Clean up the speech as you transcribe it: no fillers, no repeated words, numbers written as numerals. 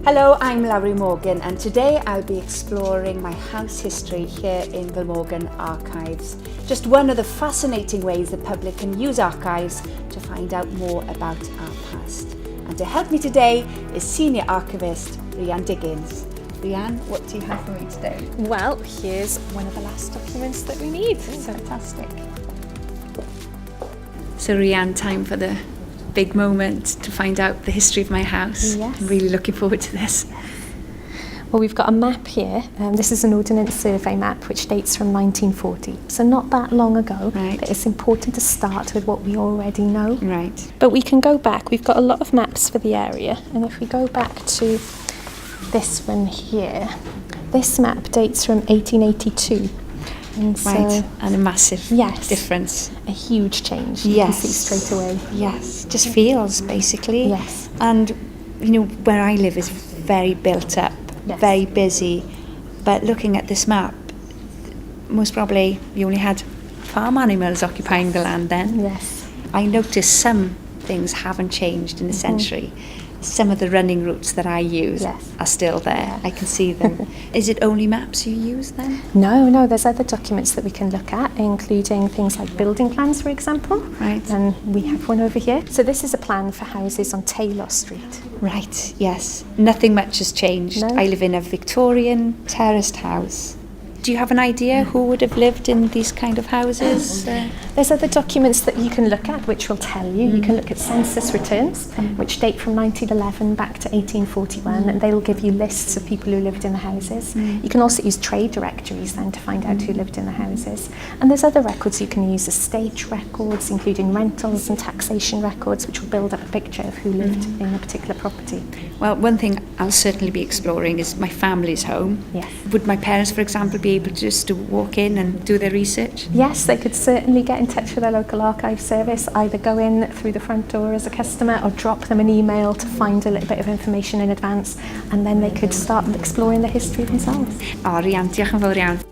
Hello, I'm Lowri Morgan and today I'll be exploring my house history here in Glamorgan Archives. Just one of the fascinating ways the public can use archives to find out more about our past. And to help me today is Senior Archivist Rhian Diggins. Rhian, what do you have for me today? Well, here's one of the last documents that we need. Fantastic. So Rhian, time for the big moment to find out the history of my house. Yes. I'm really looking forward to this. Well, we've got a map here. This is an Ordnance Survey map which dates from 1940, so not that long ago. Right. But it's important to start with what we already know. Right. But we can go back. We've got a lot of maps for the area, and if we go back to this one here, this map dates from 1882. And so, Right, and a massive yes, difference. A huge change. Yes. You can see straight away. Yes, just feels basically. Yes. And you know, where I live is very built up, Yes. very busy. But looking at this map, most probably you only had farm animals occupying the land then. Yes. I noticed some things haven't changed in a century. Some of the running routes that I use Yes. are still there. Yeah. I can see them. Is it only maps you use then? No, there's other documents that we can look at, including things like building plans, for example. Right. And we have one over here. So this is a plan for houses on Taylor Street. Right, yes. Nothing much has changed. No. I live in a Victorian terraced house. Do you have an idea who would have lived in these kind of houses? There's other documents that you can look at which will tell you. You can look at census returns, which date from 1911 back to 1841, and they'll give you lists of people who lived in the houses. You can also use trade directories then to find out who lived in the houses. And there's other records you can use, estate records, including rentals and taxation records, which will build up a picture of who lived in a particular property. Well, one thing I'll certainly be exploring is my family's home. Yes. Would my parents, for example, be able just to walk in and do their research? Yes, they could certainly get in touch with their local archive service, either go in through the front door as a customer or drop them an email to find a little bit of information in advance, and then they could start exploring the history themselves. Rhian, diolch yn fawr iawn.